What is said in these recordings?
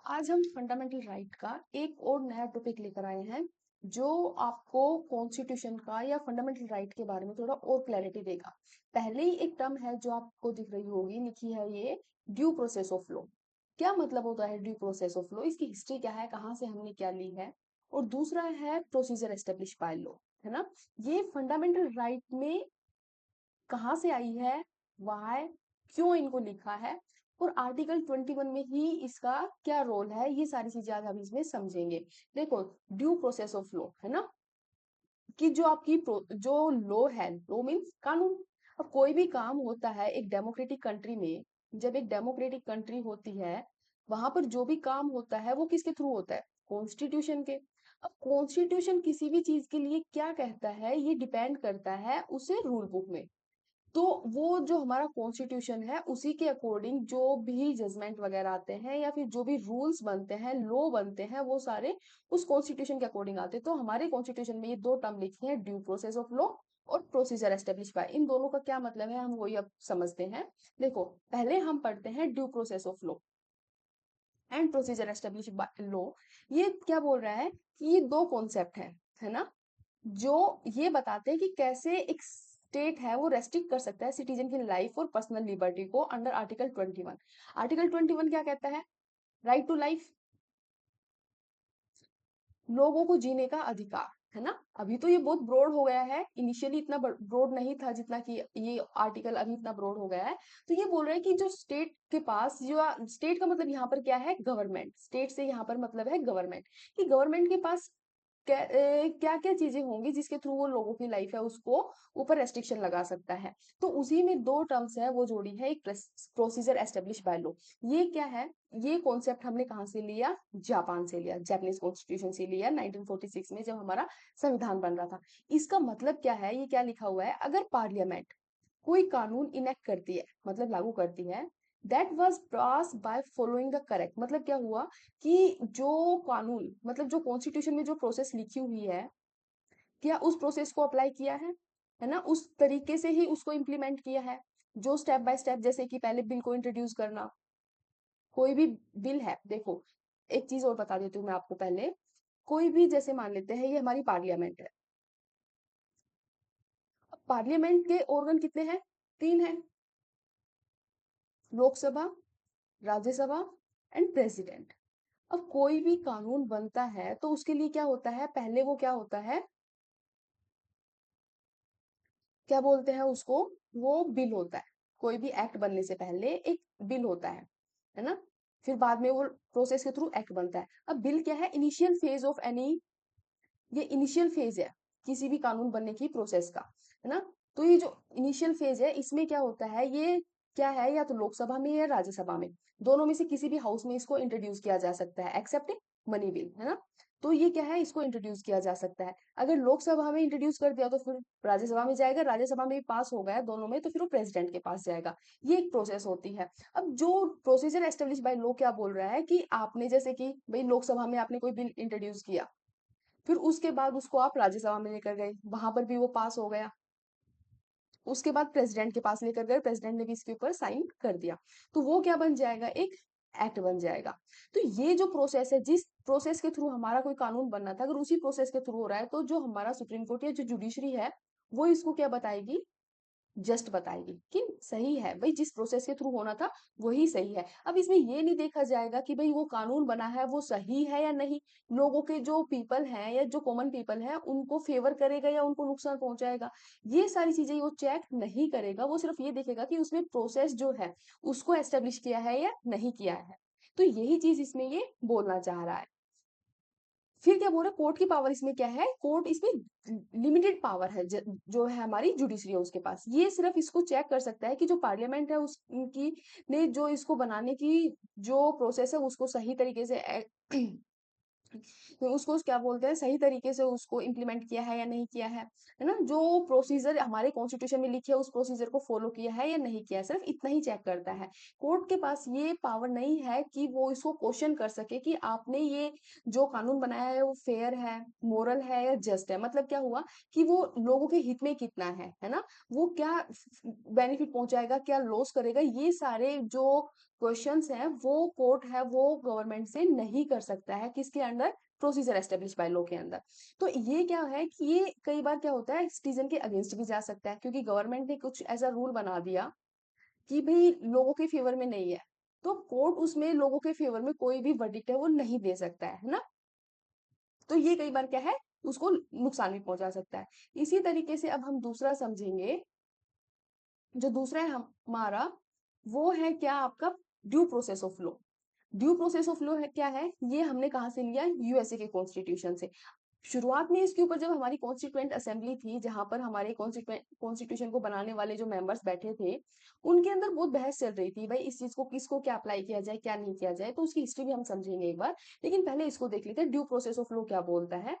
आज हम fundamental right का एक और नया टॉपिक लेकर आए हैं जो आपको कॉन्स्टिट्यूशन का या फंडामेंटल राइट के बारे में थोड़ा और क्लैरिटी देगा। पहले ही एक टर्म है जो आपको दिख रही होगी, लिखी है ये ड्यू प्रोसेस ऑफ लॉ। क्या मतलब होता है ड्यू प्रोसेस ऑफ लॉ, इसकी हिस्ट्री क्या है, कहाँ से हमने क्या ली है। और दूसरा है प्रोसीजर एस्टेब्लिश बाय लॉ, है ना। ये फंडामेंटल राइट में कहाँ से आई है, वाई, क्यों इनको लिखा है, और आर्टिकल 21 में ही इसका क्या रोल है, ये सारी चीजें आज हम इसमें समझेंगे। देखो, ड्यू प्रोसेस ऑफ लॉ है ना, कि जो आपकी जो लॉ है, लॉ मीन्स कानून। अब कोई भी काम होता है एक डेमोक्रेटिक कंट्री में, जब एक डेमोक्रेटिक कंट्री होती है, वहां पर जो भी काम होता है वो किसके थ्रू होता है, कॉन्स्टिट्यूशन के। अब कॉन्स्टिट्यूशन किसी भी चीज के लिए क्या कहता है, ये डिपेंड करता है उसे रूल बुक में। तो वो जो हमारा कॉन्स्टिट्यूशन है उसी के अकॉर्डिंग जो भी जजमेंट वगैरह आते हैं या फिर जो भी रूल्स बनते हैं, लॉ बनते हैं, वो सारे उस कॉन्स्टिट्यूशन के अकॉर्डिंग आते हैं। तो हमारे कॉन्स्टिट्यूशन में ये दो टर्म लिखी है, ड्यू प्रोसेस ऑफ लॉ और प्रोसीजर एस्टेब्लिश बाय। इन दोनों का क्या मतलब है हम वही अब समझते हैं। देखो, पहले हम पढ़ते हैं due process of law and procedure establish by law. ये क्या बोल रहा है कि ये दो कॉन्सेप्ट है ना, जो ये बताते हैं कि कैसे एक स्टेट है वो रेस्ट्रिक्ट कर सकता है सिटीजन की लाइफ और पर्सनल लिबर्टी को अंडर आर्टिकल 21। आर्टिकल 21 क्या कहता है, राइट टू लाइफ, लोगों को जीने का अधिकार, है ना। अभी तो ये बहुत ब्रॉड हो गया है, इनिशियली इतना ब्रॉड नहीं था जितना कि ये आर्टिकल अभी इतना ब्रॉड हो गया है। तो ये बोल रहा है कि जो स्टेट के पास, जो स्टेट का मतलब यहाँ पर क्या है, गवर्नमेंट, स्टेट से यहाँ पर मतलब है गवर्नमेंट, कि गवर्नमेंट के पास क्या क्या चीजें होंगी जिसके थ्रू वो लोगों की लाइफ है उसको ऊपर रेस्ट्रिक्शन लगा सकता है। तो उसी में दो टर्म्स है वो जोड़ी है, एक प्रोसीजर एस्टेब्लिश बाय लॉ। ये क्या है, ये कॉन्सेप्ट हमने कहाँ से लिया, जापान से लिया, जापानीज कॉन्स्टिट्यूशन से लिया 1946 में जब हमारा संविधान बन रहा था। इसका मतलब क्या है, ये क्या लिखा हुआ है, अगर पार्लियामेंट कोई कानून इनेक्ट करती है, मतलब लागू करती है, that was pass by following the correct, मतलब क्या हुआ कि जो कानून, मतलब जो कॉन्स्टिट्यूशन में जो प्रोसेस लिखी हुई है, क्या उस प्रोसेस को अप्लाई किया है ना, उस तरीके से ही उसको इम्प्लीमेंट किया है। जो स्टेप बाय स्टेप, जैसे कि पहले बिल को इंट्रोड्यूस करना, कोई भी बिल है, देखो एक चीज और बता देती हूँ मैं आपको पहले। कोई भी, जैसे मान लेते हैं ये हमारी पार्लियामेंट है। अब पार्लियामेंट के ऑर्गन कितने हैं, तीन हैं, लोकसभा, राज्यसभा एंड प्रेसिडेंट। अब कोई भी कानून बनता है तो उसके लिए क्या होता है, पहले वो क्या होता है, क्या बोलते हैं उसको, वो बिल होता है। कोई भी एक्ट बनने से पहले एक बिल होता है ना। फिर बाद में वो प्रोसेस के थ्रू एक्ट बनता है। अब बिल क्या है, इनिशियल फेज ऑफ एनी, ये इनिशियल फेज है किसी भी कानून बनने की प्रोसेस का, है ना। तो ये जो इनिशियल फेज है इसमें क्या होता है, ये क्या है, या तो लोकसभा में या राज्यसभा में, दोनों में से किसी भी हाउस में इसको इंट्रोड्यूस किया जा सकता है, एक्सेप्ट मनी बिल, है ना। तो ये क्या है, इसको इंट्रोड्यूस किया जा सकता है। अगर लोकसभा में इंट्रोड्यूस कर दिया तो फिर राज्यसभा में जाएगा, राज्यसभा में भी पास हो गया दोनों में तो फिर वो प्रेसिडेंट के पास जाएगा। ये एक प्रोसेस होती है। अब जो प्रोसीजर एस्टेब्लिश बाय लॉ क्या बोल रहा है कि आपने, जैसे कि भाई लोकसभा में आपने कोई बिल इंट्रोड्यूस किया, फिर उसके बाद उसको आप राज्यसभा में लेकर गए, वहां पर भी वो पास हो गया, उसके बाद प्रेसिडेंट के पास लेकर गए, प्रेसिडेंट ने भी इसके ऊपर साइन कर दिया, तो वो क्या बन जाएगा, एक एक्ट बन जाएगा। तो ये जो प्रोसेस है, जिस प्रोसेस के थ्रू हमारा कोई कानून बनना था, अगर उसी प्रोसेस के थ्रू हो रहा है, तो जो हमारा सुप्रीम कोर्ट या जो जुडिशरी है वो इसको क्या बताएगी, जस्ट बताएगी कि सही है भाई, जिस प्रोसेस के थ्रू होना था वही सही है। अब इसमें ये नहीं देखा जाएगा कि भाई वो कानून बना है वो सही है या नहीं, लोगों के जो पीपल हैं या जो कॉमन पीपल है उनको फेवर करेगा या उनको नुकसान पहुंचाएगा, ये सारी चीजें वो चेक नहीं करेगा। वो सिर्फ ये देखेगा कि उसमें प्रोसेस जो है उसको एस्टेब्लिश किया है या नहीं किया है। तो यही चीज इसमें ये बोलना चाह रहा है। फिर क्या बोल रहा है, कोर्ट की पावर इसमें क्या है, कोर्ट इसमें लिमिटेड पावर है, जो है हमारी जुडिशरी है उसके पास, ये सिर्फ इसको चेक कर सकता है कि जो पार्लियामेंट है उसकी ने जो इसको बनाने की जो प्रोसेस है उसको सही तरीके से तो उसको क्या बोलते हैं, सही तरीके से उसको इम्प्लीमेंट किया है या नहीं किया है ना। जो प्रोसीजर हमारे कॉन्स्टिट्यूशन में लिखे है उस प्रोसीजर को फॉलो किया है या नहीं किया है, सिर्फ इतना ही चेक करता है। कोर्ट के पास ये पावर नहीं है कि वो इसको क्वेश्चन कर सके कि आपने ये जो कानून बनाया है वो फेयर है, मोरल है या जस्ट है। मतलब क्या हुआ कि वो लोगों के हित में कितना है ना, वो क्या बेनिफिट पहुंचाएगा, क्या लॉस करेगा, ये सारे जो क्वेश्चंस है वो कोर्ट है वो गवर्नमेंट से नहीं कर सकता है, किसके under, procedure establish by law के अंदर। तो ये क्या है कि ये कई बार क्या होता है सिटीजन के अगेंस्ट भी जा सकता है, क्योंकि गवर्नमेंट ने कुछ ऐसा रूल बना दिया कि भाई लोगों के फेवर में नहीं है, तो कोर्ट उसमें लोगों के फेवर में कोई भी वर्डिक्ट है वो नहीं दे सकता है ना। तो ये कई बार क्या है, उसको नुकसान भी पहुंचा सकता है। इसी तरीके से अब हम दूसरा समझेंगे, जो दूसरा है हमारा, वो है क्या आपका, due process of law. Due process of law है क्या है, ये हमने कहाँ से लिया, यूएसए के कॉन्स्टिट्यूशन से। शुरुआत में इसके ऊपर जब हमारी कॉन्स्टिट्यूएंट असेंबली थी, जहां पर हमारे कॉन्स्टिट्यूशन को बनाने वाले जो मेंबर्स बैठे थे, उनके अंदर बहुत बहस चल रही थी, भाई इस चीज को किसको क्या अप्लाई किया जाए क्या नहीं किया जाए, तो उसकी हिस्ट्री भी हम समझेंगे एक बार। लेकिन पहले इसको देख लेते हैं, ड्यू प्रोसेस ऑफ लॉ क्या बोलता है।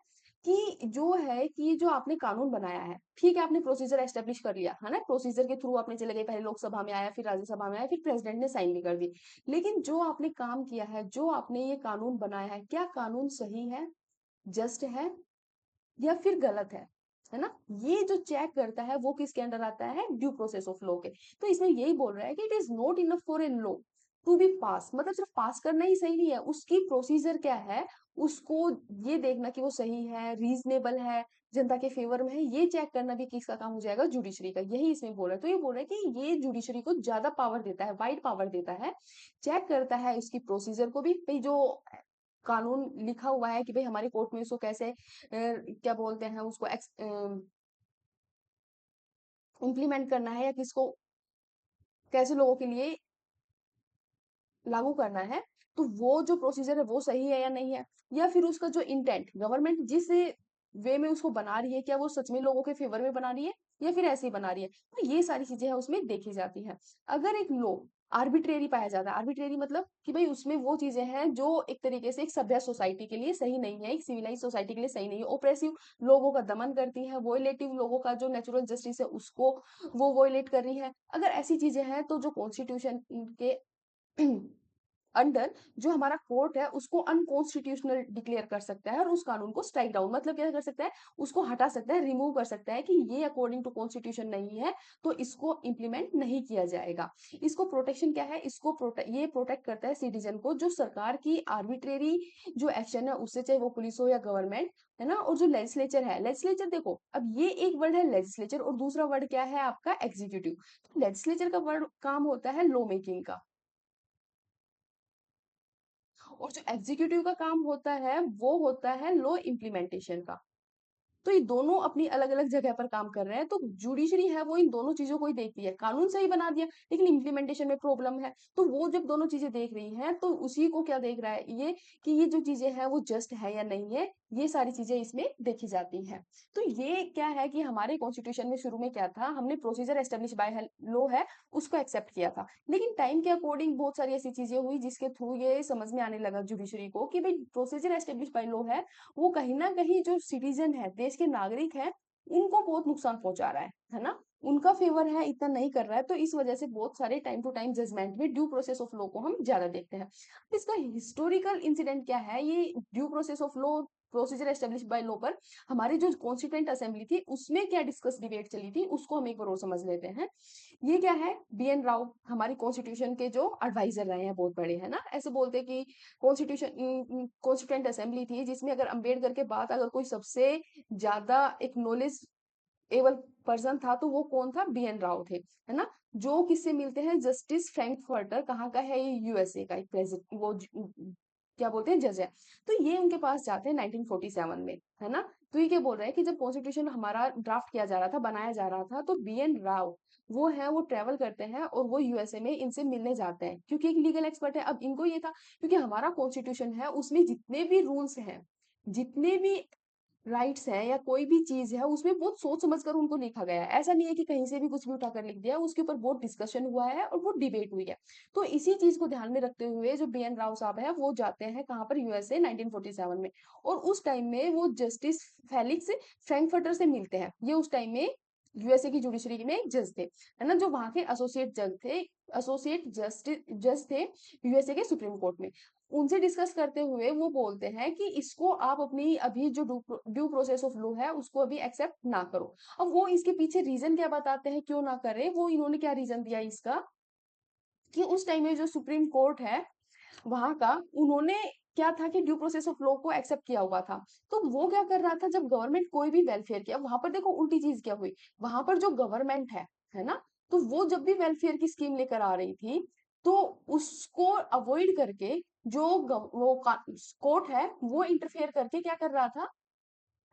कि जो है कि जो आपने कानून बनाया है, ठीक है, आपने प्रोसीजर एस्टेब्लिश कर लिया है ना, प्रोसीजर के थ्रू आपने चले गए, पहले लोकसभा में आया, फिर राज्यसभा में आया, फिर प्रेसिडेंट ने साइन भी कर दी। लेकिन जो आपने काम किया है, जो आपने ये कानून बनाया है, क्या कानून सही है, जस्ट है, या फिर गलत है ना। ये जो चेक करता है वो किसके अंडर आता है, ड्यू प्रोसेस ऑफ लॉ के। तो इसमें यही बोल रहा है कि it is not enough for a law to be pass, मतलब सिर्फ पास करना ही सही नहीं है, उसकी प्रोसीजर क्या है, उसको ये देखना कि वो सही है, रीजनेबल है, जनता के फेवर में है, ये चेक करना भी किसका काम हो जाएगा, जुडिशरी का। यही इसमें बोल रहा है। तो ये बोल रहा है कि ये जुडिशरी को ज्यादा पावर देता है, वाइड पावर देता है, चेक करता है उसकी प्रोसीजर को भी, भाई जो कानून लिखा हुआ है कि भाई हमारी कोर्ट में उसको कैसे क्या बोलते हैं उसको इम्प्लीमेंट करना है, या किसको कैसे लोगों के लिए लागू करना है, तो वो जो प्रोसीजर है वो सही है या नहीं है, या फिर उसका जो इंटेंट, गवर्नमेंट जिस वे में उसको बना रही है, क्या वो सच में लोगों के फेवर में बना रही है या फिर ऐसे ही बना रही है। तो ये सारी चीजें हैं उसमें देखी जाती हैं। अगर एक लॉ आर्बिट्रेरी पाया जाता है, आर्बिट्रेरी मतलब कि भाई उसमें वो चीजें हैं जो एक तरीके से एक सभ्य सोसाइटी के लिए सही नहीं है, एक सिविलाइज सोसाइटी के लिए सही नहीं है, ओप्रेसिव लोगों का दमन करती है, वोलेटिव लोगों का जो नेचुरल जस्टिस है उसको वो वोलेट कर रही है, अगर ऐसी चीजें हैं, तो जो कॉन्स्टिट्यूशन के अंडर जो हमारा कोर्ट है उसको अनकॉन्स्टिट्यूशनल डिक्लेयर कर सकता है, और उस कानून को स्ट्राइक डाउन, मतलब क्या कर सकता है, उसको हटा सकता है, रिमूव कर सकता है कि ये अकॉर्डिंग टू कॉन्स्टिट्यूशन नहीं है, तो इसको इम्प्लीमेंट नहीं किया जाएगा। इसको प्रोटेक्शन क्या है, ये प्रोटेक्ट करता है सिटीजन को, जो सरकार की आर्बिट्रेरी जो एक्शन है उससे, चाहे वो पुलिस हो या गवर्नमेंट, है ना। और जो लेजिस्लेचर है, लेजिस्लेचर देखो, अब ये एक वर्ड है लेजिस्लेचर, और दूसरा वर्ड क्या है आपका, एग्जीक्यूटिव। तो लेजिस्लेचर का वर्ड काम होता है लॉ मेकिंग का, और जो एग्जीक्यूटिव का काम होता है वो होता है लॉ इम्प्लीमेंटेशन का। तो ये दोनों अपनी अलग-अलग जगह पर काम कर रहे हैं, तो जुडिशरी है वो इन दोनों चीज़ों को ही देखती है। कानून सही बना दिया, लेकिन इम्प्लीमेंटेशन में प्रॉब्लम है, तो वो जब दोनों चीज़ें देख रही हैं, तो उसी को क्या देख रहा है ये, कि ये जो चीज़ें हैं वो जस्ट है या नहीं है, ये सारी चीज़ें इसमें देखी जाती हैं। तो ये क्या है कि हमारे कॉन्स्टिट्यूशन में शुरू में क्या था, हमने प्रोसीजर एस्टेब्लिश बाय लॉ है, उसको एक्सेप्ट किया था। लेकिन टाइम के अकॉर्डिंग बहुत सारी ऐसी चीज़ें हुई जिसके थ्रू ये समझ में आने लगा जुडिशरी को कि भई प्रोसीजर एस्टेब्लिश बाय लॉ है, वो कहीं न कहीं जो सिटीज़न है, देश के नागरिक हैं, उनको बहुत नुकसान पहुँचा रहा है ना? उनका फेवर है, इतना नहीं कर रहा है, तो इस वजह से बहुत सारे टाइम टू टाइम जजमेंट में ड्यू प्रोसेस ऑफ लॉ को हम ज़्यादा देखते हैं। इसका हिस्टोरिकल इंसिडेंट क्या है, ये due process of law, procedure establish by law पर हमारी जो कॉन्स्टिट्यूएंट असेंबली थी, उसमें क्या डिस्कस डिबेट चली थी, उसको हम एक बार और समझ लेते हैं। ये क्या है, बीएन राव हमारी कॉन्स्टिट्यूशन के जो एडवाइजर रहे हैं, बहुत बड़े, है ना? ऐसे बोलते हैं कि कॉन्स्टिट्यूएंट असेंबली थी जिसमें अगर अंबेडकर के बाद अगर कोई सबसे ज्यादा एक नॉलेज एबल पर्सन था, तो वो कौन था, बीएन राव थे, है ना। जो किससे मिलते हैं, जस्टिस फ्रैंकफर्टर, कहाँ का है, ये यूएसए का एक प्रेसिडेंट, क्या बोलते हैं, जज है। तो ये उनके पास जाते हैं 1947 में, है ना। तो ये क्या बोल रहा है कि जब कॉन्स्टिट्यूशन हमारा ड्राफ्ट किया जा रहा था, बनाया जा रहा था, तो बीएन राव वो है, वो ट्रेवल करते हैं और वो यूएसए में इनसे मिलने जाते हैं, क्योंकि एक लीगल एक्सपर्ट है। अब इनको ये था, क्योंकि हमारा कॉन्स्टिट्यूशन है उसमें जितने भी रूल्स हैं, जितने भी राइट्स हैं, या कोई भी चीज है, उसमें बहुत सोच समझ कर उनको लिखा गया है। ऐसा नहीं है कि कहीं से भी कुछ भी उठाकर लिख दिया, उसके ऊपर बहुत डिस्कशन हुआ है और बहुत डिबेट हुई है। तो इसी चीज को ध्यान में रखते हुए जो बीएन राव साहब है वो जाते हैं कहाँ पर, यूएसए 1947 में। और उस टाइम में वो जस्टिस फेलिक्स फ्रैंकफर्टर से मिलते हैं। ये उस टाइम में यूएसए की जुडिशरी में जज थे, है ना, जो वहां के एसोसिएट जज थे, एसोसिएट जस्टिस जज थे यूएसए के सुप्रीम कोर्ट में। उनसे डिस्कस करते हुए वो बोलते हैं कि इसको आप अपनी अभी जो ड्यू प्रोसेस ऑफ लॉ है उसको अभी एक्सेप्ट ना करो। अब वो इसके पीछे रीजन क्या बताते हैं क्यों ना करे, वो इन्होंने क्या रीजन दिया इसका, कि उस टाइम में जो सुप्रीम कोर्ट है वहां का, उन्होंने क्या था कि ड्यू प्रोसेस ऑफ लॉ को एक्सेप्ट किया हुआ था। तो वो क्या कर रहा था, जब गवर्नमेंट कोई भी वेलफेयर किया, वहां पर देखो उल्टी चीज क्या हुई, वहां पर जो गवर्नमेंट है ना, तो वो जब भी वेलफेयर की स्कीम लेकर आ रही थी, तो उसको अवॉइड करके जो कोर्ट है वो इंटरफेयर करके क्या कर रहा था,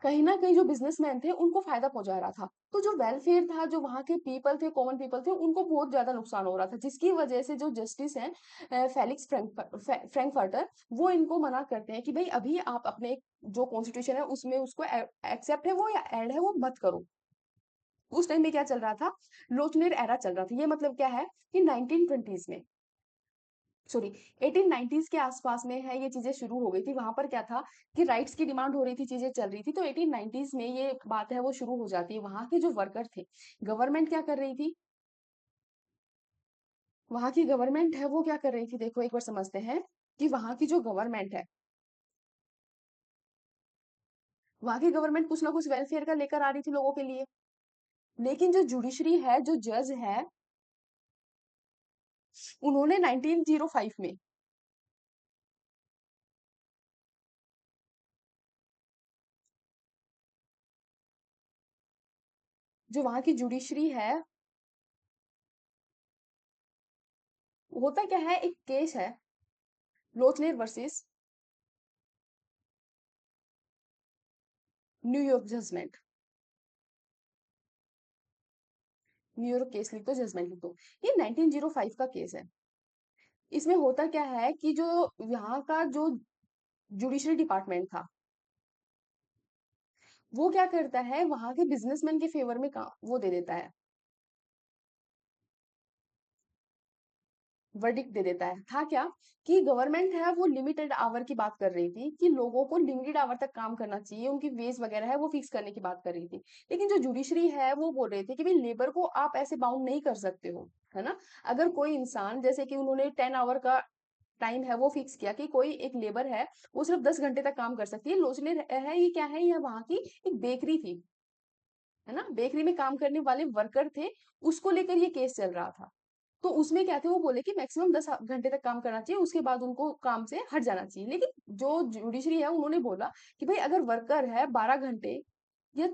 कहीं ना कहीं जो बिजनेसमैन थे उनको फायदा पहुंचा रहा था। तो जो वेलफेयर था, जो वहां के पीपल थे, कॉमन पीपल थे, उनको बहुत ज्यादा नुकसान हो रहा था, जिसकी वजह से जो जस्टिस है फेलिक्स फ्रैंकफर्टर, वो इनको मना करते हैं कि भाई अभी आप अपने जो कॉन्स्टिट्यूशन है उसमें उसको एक्सेप्ट है वो या ऐड है वो मत करो। उस टाइम में क्या चल रहा था, लोचनेर एरा चल रहा था। ये मतलब क्या है कि 1920s में, सॉरी 1890s के आसपास में है ये चीजें शुरू हो गई थी। वहां पर क्या था कि राइट्स की डिमांड हो रही थी, चीजें चल रही थी, तो 1890s में ये बात है वो शुरू हो जाती है। वहां के जो वर्कर थे, गवर्नमेंट क्या कर रही थी, वहां की गवर्नमेंट है वो क्या कर रही थी, देखो एक बार समझते हैं कि वहां की जो गवर्नमेंट है, वहां की गवर्नमेंट कुछ ना कुछ वेलफेयर का लेकर आ रही थी लोगों के लिए। लेकिन जो जुडिशरी है, जो जज है, उन्होंने 1905 में, जो वहां की जुडिशरी है, होता क्या है, एक केस है लोचनेर versus New York judgement. New York case लिख दो, जजमेंट लिख दो। ये 1905 का केस है। इसमें होता क्या है कि जो यहाँ का जो जुडिशरी डिपार्टमेंट था, वो क्या करता है, वहां के बिजनेसमैन के फेवर में काम वो दे देता है, वर्डिक्ट दे देता है। था क्या कि गवर्नमेंट है वो लिमिटेड आवर की बात कर रही थी, कि लोगों को लिमिटेड आवर तक काम करना चाहिए, उनकी वेज वगैरह है वो फिक्स करने की बात कर रही थी। लेकिन जो जुडिशरी है वो बोल रहे थे कि भाई लेबर को आप ऐसे बाउंड नहीं कर सकते हो, है ना। अगर कोई इंसान, जैसे कि उन्होंने 10 आवर का टाइम है वो फिक्स किया कि कोई एक लेबर है वो सिर्फ 10 घंटे तक काम कर सकती है। लोचले है ये क्या है, ये वहां की एक बेकरी थी, है ना, बेकरी में काम करने वाले वर्कर थे, उसको लेकर ये केस चल रहा था। तो उसमें क्या थे, वो बोले कि मैक्सिमम 10 घंटे तक काम करना चाहिए, उसके बाद उनको काम से हट जाना चाहिए। लेकिन जो जुडिशरी है उन्होंने बोला कि भाई अगर वर्कर है 12 घंटे या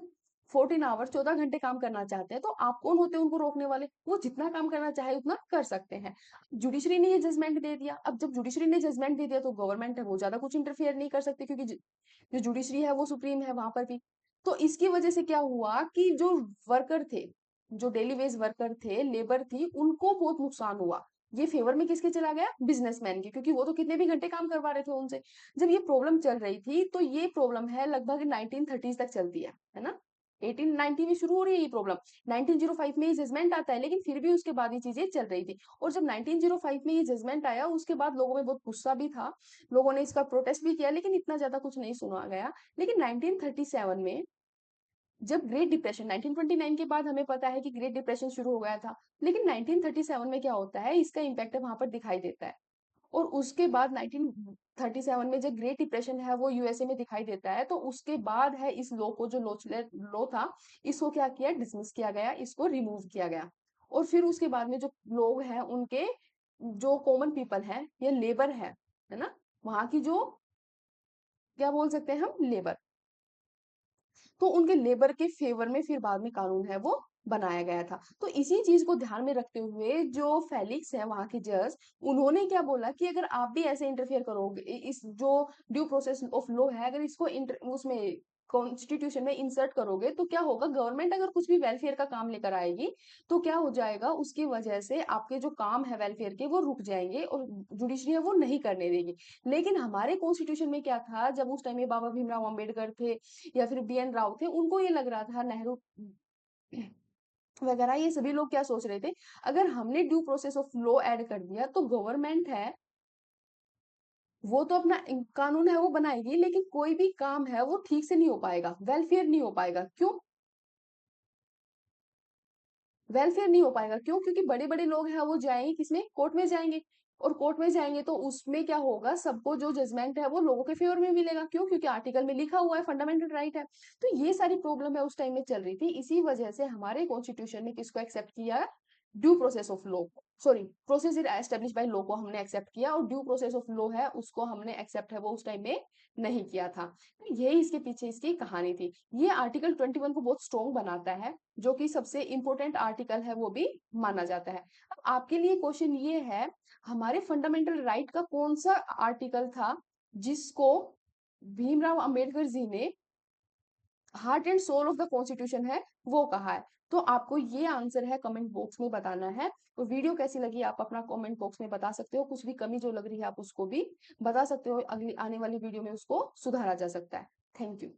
14 आवर 14 घंटे काम करना चाहते हैं, तो आप कौन होते हैं उनको रोकने वाले, वो जितना काम करना चाहे उतना कर सकते हैं। जुडिशरी ने ये जजमेंट दे दिया। अब जब जुडिशरी ने जजमेंट दे दिया तो गवर्नमेंट है वो ज्यादा कुछ इंटरफेयर नहीं कर सकती, क्योंकि जो जुडिशरी है वो सुप्रीम है वहां पर भी। तो इसकी वजह से क्या हुआ कि जो वर्कर थे, जो डेली वेज वर्कर थे, लेबर थी, उनको बहुत नुकसान हुआ। ये फेवर में किसके चला गया, बिजनेसमैन के, क्योंकि वो तो कितने भी घंटे काम करवा रहे थे उनसे। जब ये प्रॉब्लम चल रही थी, तो ये प्रॉब्लम है लगभग 1930s तक चलती है ना। 1890 में शुरू हो रही है ये प्रॉब्लम, 1905 में ये जजमेंट आता है, लेकिन फिर भी उसके बाद ये चीजें चल रही थी। और जब 1905 में ये जजमेंट आया, उसके बाद लोगों में बहुत गुस्सा भी था, लोगों ने इसका प्रोटेस्ट भी किया, लेकिन इतना ज्यादा कुछ नहीं सुना गया। लेकिन 1937 में जब ग्रेट डिप्रेशन, 1929 के बाद हमें पता है कि ग्रेट डिप्रेशन शुरू हो गया था, लेकिन 1937 में क्या होता है, इसका इम्पैक्ट वहां पर दिखाई देता है। और उसके बाद 1937 में जब ग्रेट डिप्रेशन है वो यूएसए में दिखाई देता है, तो उसके बाद है इस लॉ को, जो लोचलेट लॉ था, इसको क्या किया, डिसमिस किया गया, इसको रिमूव किया गया। और फिर उसके बाद में जो लोग हैं उनके, जो कॉमन पीपल है या लेबर है ना, वहां की जो, क्या बोल सकते हैं हम, लेबर, तो उनके लेबर के फेवर में फिर बाद में कानून है वो बनाया गया था। तो इसी चीज को ध्यान में रखते हुए जो फेलिक्स है वहां के जज, उन्होंने क्या बोला कि अगर आप भी ऐसे इंटरफेयर करोगे, इस जो ड्यू प्रोसेस ऑफ लॉ है, अगर इसको उसमें कॉन्स्टिट्यूशन में इंसर्ट करोगे, तो क्या होगा, गवर्नमेंट अगर कुछ भी वेलफेयर का काम लेकर आएगी, तो क्या हो जाएगा, उसकी वजह से आपके जो काम है वेलफेयर के वो रुक जाएंगे, और जुडिशरी है वो नहीं करने देगी। लेकिन हमारे कॉन्स्टिट्यूशन में क्या था, जब उस टाइम में बाबा भीमराव अम्बेडकर थे या फिर बीएन राव थे, उनको ये लग रहा था, नेहरू वगैरह, ये सभी लोग क्या सोच रहे थे, अगर हमने due process of law add कर दिया तो गवर्नमेंट है वो तो अपना कानून है वो बनाएगी, लेकिन कोई भी काम है वो ठीक से नहीं हो पाएगा, वेलफेयर नहीं हो पाएगा। क्यों वेलफेयर नहीं हो पाएगा, क्यों, क्योंकि बड़े बड़े लोग हैं वो जाएंगे किसमें, कोर्ट में जाएंगे। और कोर्ट में जाएंगे तो उसमें क्या होगा, सबको जो जजमेंट है वो लोगों के फेवर में मिलेगा। क्यों, क्योंकि आर्टिकल में लिखा हुआ है फंडामेंटल राइट है। तो ये सारी प्रॉब्लम है उस टाइम में चल रही थी, इसी वजह से हमारे कॉन्स्टिट्यूशन ने किसको एक्सेप्ट किया, ड्यू प्रोसेस ऑफ लॉ को। Sorry, process is establish by law को हमने एक्सेप्ट किया, और ड्यू प्रोसेस ऑफ लॉ है उसको हमने एक्सेप्ट है वो उस टाइम में नहीं किया था। यही इसके पीछे इसकी कहानी थी। ये आर्टिकल 21 को बहुत स्ट्रॉन्ग बनाता है, जो कि सबसे इंपॉर्टेंट आर्टिकल है वो भी माना जाता है। अब आपके लिए क्वेश्चन ये है, हमारे फंडामेंटल राइट का कौन सा आर्टिकल था जिसको भीमराव अंबेडकर जी ने heart and soul of the constitution है वो कहा है? तो आपको ये आंसर है कमेंट बॉक्स में बताना है। तो वीडियो कैसी लगी आप अपना कमेंट बॉक्स में बता सकते हो, कुछ भी कमी जो लग रही है आप उसको भी बता सकते हो, अगली आने वाली वीडियो में उसको सुधारा जा सकता है। Thank you.